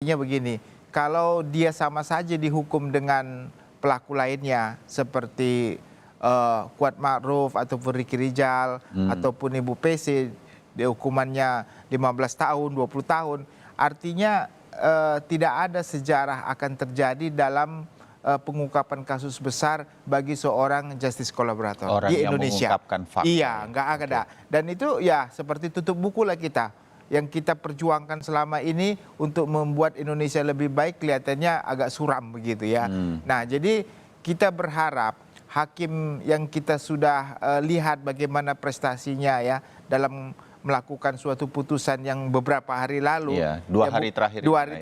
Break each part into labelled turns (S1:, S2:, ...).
S1: artinya begini, kalau dia sama saja dihukum dengan pelaku lainnya seperti Kuat Ma'ruf ataupun Ricky Rijal ataupun Ibu PC, dia hukumannya 15 tahun, 20 tahun, artinya tidak ada sejarah akan terjadi dalam pengungkapan kasus besar bagi seorang justice collaborator
S2: Orang
S1: di
S2: yang
S1: Indonesia.
S2: mengungkapkan fakta.
S1: Iya, nggak ada. Dan itu ya seperti tutup buku lah kita. Yang kita perjuangkan selama ini untuk membuat Indonesia lebih baik kelihatannya agak suram begitu ya. Nah, jadi kita berharap hakim yang kita sudah lihat bagaimana prestasinya ya dalam melakukan suatu putusan yang beberapa hari lalu.
S2: Iya, dua hari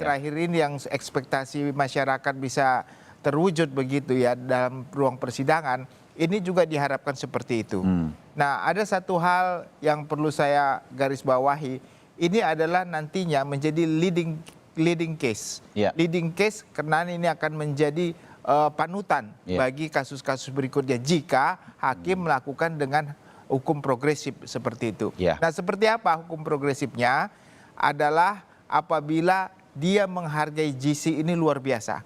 S2: terakhir
S1: ini yang ekspektasi masyarakat bisa terwujud begitu ya dalam ruang persidangan. Ini juga diharapkan seperti itu. Nah, ada satu hal yang perlu saya garis bawahi. Ini adalah nantinya menjadi leading case. Leading case karena ini akan menjadi panutan bagi kasus-kasus berikutnya jika hakim melakukan dengan hukum progresif seperti itu. Nah, seperti apa hukum progresifnya? Adalah apabila dia menghargai GC ini luar biasa.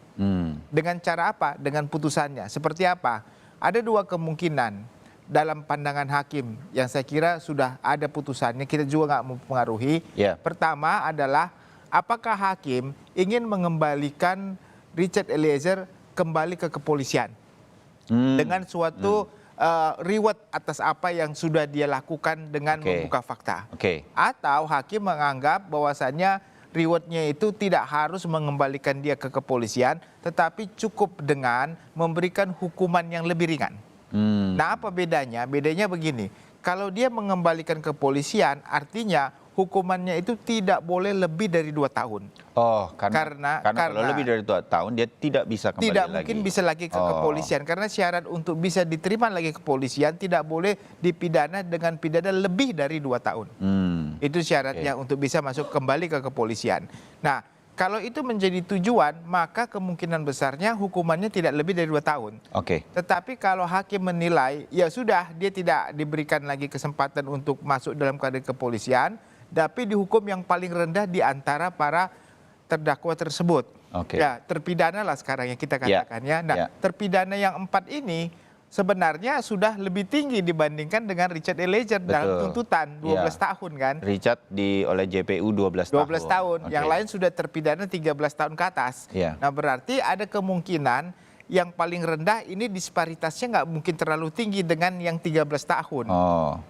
S1: Dengan cara apa? Dengan putusannya. Seperti apa? Ada dua kemungkinan dalam pandangan hakim yang saya kira sudah ada putusannya, kita juga nggak mempengaruhi. Pertama adalah apakah hakim ingin mengembalikan Richard Eliezer kembali ke kepolisian dengan suatu reward atas apa yang sudah dia lakukan dengan membuka fakta. Atau hakim menganggap bahwasannya rewardnya itu tidak harus mengembalikan dia ke kepolisian, tetapi cukup dengan memberikan hukuman yang lebih ringan. Nah, apa bedanya? Bedanya begini, kalau dia mengembalikan kepolisian, artinya hukumannya itu tidak boleh lebih dari 2 tahun.
S2: Oh, karena kalau lebih dari 2 tahun dia tidak bisa kembali lagi.
S1: Tidak mungkin bisa lagi ke kepolisian, karena syarat untuk bisa diterima lagi kepolisian tidak boleh dipidana dengan pidana lebih dari 2 tahun. Itu syaratnya untuk bisa masuk kembali ke kepolisian. Nah, kalau itu menjadi tujuan, maka kemungkinan besarnya hukumannya tidak lebih dari 2 tahun. Tetapi kalau hakim menilai, ya sudah, dia tidak diberikan lagi kesempatan untuk masuk dalam karir kepolisian, tapi dihukum yang paling rendah di antara para terdakwa tersebut. Ya, terpidana lah sekarang yang kita katakan ya. Nah, terpidana yang 4 ini sebenarnya sudah lebih tinggi dibandingkan dengan Richard Eliezer dalam tuntutan 12 tahun kan.
S2: Richard oleh JPU 12 tahun.
S1: 12 tahun. Yang lain sudah terpidana 13 tahun ke atas. Nah, berarti ada kemungkinan yang paling rendah ini disparitasnya nggak mungkin terlalu tinggi dengan yang 13 tahun.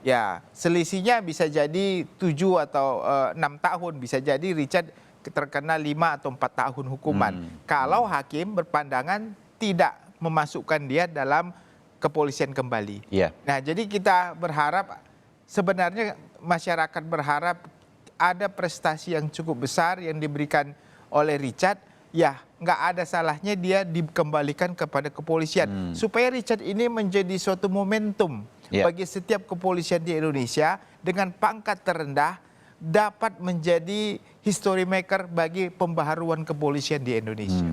S1: Ya, selisihnya bisa jadi 7 atau 6 tahun. Bisa jadi Richard terkena 5 atau 4 tahun hukuman. Kalau hakim berpandangan tidak memasukkan dia dalam kepolisian kembali. Nah, jadi kita berharap, sebenarnya masyarakat berharap ada prestasi yang cukup besar yang diberikan oleh Richard. Ya, nggak ada salahnya dia dikembalikan kepada kepolisian. Supaya Richard ini menjadi suatu momentum bagi setiap kepolisian di Indonesia dengan pangkat terendah dapat menjadi history maker bagi pembaharuan kepolisian di Indonesia.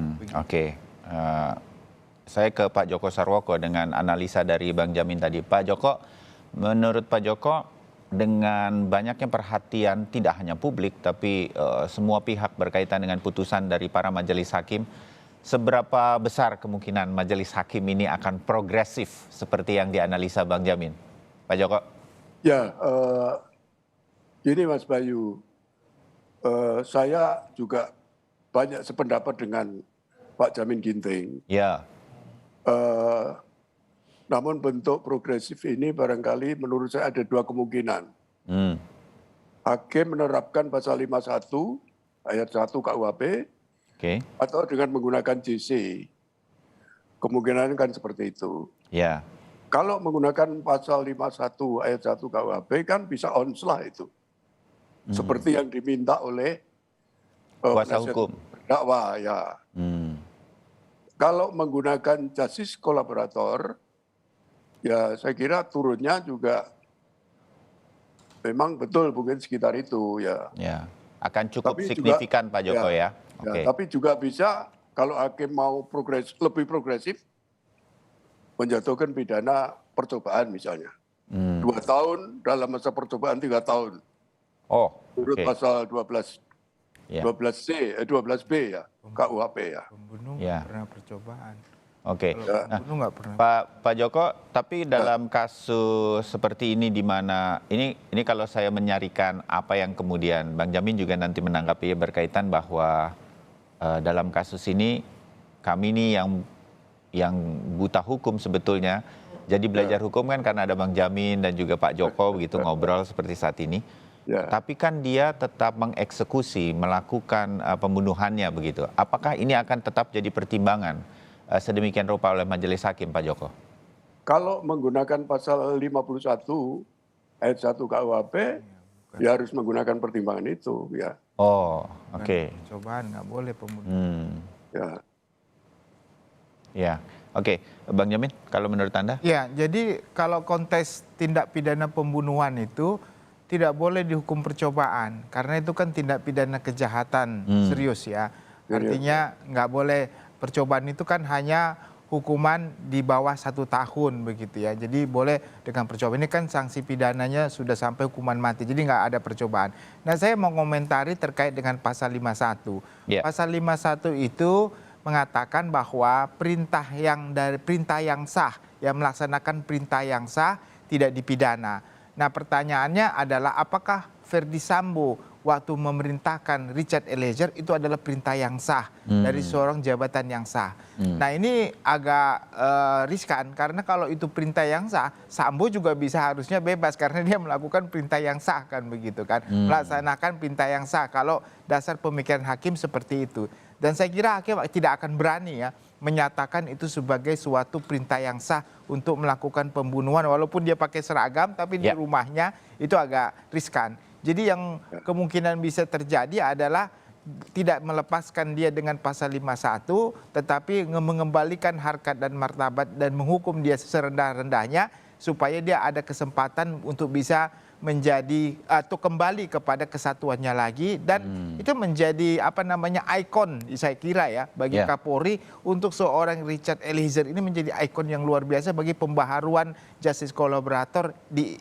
S2: Saya ke Pak Joko Sarwoko dengan analisa dari Bang Jamin tadi. Pak Joko, menurut Pak Joko, dengan banyaknya perhatian tidak hanya publik, tapi semua pihak berkaitan dengan putusan dari para majelis hakim, seberapa besar kemungkinan majelis hakim ini akan progresif seperti yang dianalisa Bang Jamin? Pak Joko.
S3: Ya, gini Mas Bayu, saya juga banyak sependapat dengan Pak Jamin Ginting. Namun bentuk progresif ini barangkali menurut saya ada 2 kemungkinan. Hakim menerapkan pasal 51 ayat 1 KUHP atau dengan menggunakan JC. Kemungkinan kan seperti itu. Kalau menggunakan pasal 51 ayat 1 KUHP kan bisa onslah itu. Seperti yang diminta oleh
S2: kuasa hukum
S3: terdakwa ya. Kalau menggunakan justice collaborator, ya saya kira turunnya juga memang betul mungkin sekitar itu ya.
S2: Akan cukup signifikan Pak Joko ya.
S3: Tapi juga bisa kalau hakim mau lebih progresif, menjatuhkan pidana percobaan misalnya. 2 tahun dalam masa percobaan 3 tahun. Menurut pasal 12
S2: Ya.
S3: 12B ya, KUHP ya.
S1: Pembunuh
S2: Ya.
S1: nggak pernah percobaan.
S2: Oke.
S1: Kalau
S3: Ya.
S1: pembunuh nggak pernah.
S2: Pak Joko, tapi dalam kasus seperti ini di mana ini kalau saya menyarikan apa yang kemudian Bang Jamin juga nanti menanggapi berkaitan bahwa dalam kasus ini kami nih yang buta hukum sebetulnya. Jadi belajar hukum kan karena ada Bang Jamin dan juga Pak Joko begitu ngobrol seperti saat ini.
S3: Ya.
S2: Tapi kan dia tetap mengeksekusi, melakukan pembunuhannya begitu. Apakah ini akan tetap jadi pertimbangan sedemikian rupa oleh majelis hakim, Pak Joko?
S3: Kalau menggunakan pasal 51 ayat 1 KUHP, ya harus menggunakan pertimbangan itu, ya.
S2: Oh, oke.
S1: Percobaan nggak boleh pembunuh.
S3: Ya.
S2: Ya, oke. Bang Jamin, kalau menurut Anda?
S1: Ya, jadi kalau konteks tindak pidana pembunuhan itu tidak boleh dihukum percobaan karena itu kan tindak pidana kejahatan serius ya. Artinya nggak boleh, percobaan itu kan hanya hukuman di bawah 1 tahun begitu ya. Jadi boleh dengan percobaan, ini kan sanksi pidananya sudah sampai hukuman mati, jadi nggak ada percobaan. Nah, saya mau komentari terkait dengan pasal 51.
S2: Ya.
S1: Pasal 51 itu mengatakan bahwa perintah yang sah, yang melaksanakan perintah yang sah tidak dipidana. Nah, pertanyaannya adalah apakah Verdi Sambo waktu memerintahkan Richard Eliezer itu adalah perintah yang sah dari seorang jabatan yang sah. Nah, ini agak riskan karena kalau itu perintah yang sah, Sambo juga bisa harusnya bebas karena dia melakukan perintah yang sah kan begitu kan. Melaksanakan perintah yang sah kalau dasar pemikiran hakim seperti itu. Dan saya kira hakim tidak akan berani ya menyatakan itu sebagai suatu perintah yang sah untuk melakukan pembunuhan walaupun dia pakai seragam tapi di rumahnya itu agak riskan. Jadi yang kemungkinan bisa terjadi adalah tidak melepaskan dia dengan pasal 51 tetapi mengembalikan harkat dan martabat dan menghukum dia serendah-rendahnya supaya dia ada kesempatan untuk bisa menjadi atau kembali kepada kesatuannya lagi dan itu menjadi ikon saya kira ya bagi Kapolri untuk seorang Richard Eliezer ini menjadi ikon yang luar biasa bagi pembaharuan justice kolaborator di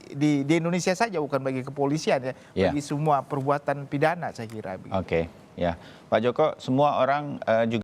S1: Indonesia saja, bukan bagi kepolisian ya, bagi semua perbuatan pidana saya kira.
S2: Oke, ya Pak Joko, semua orang juga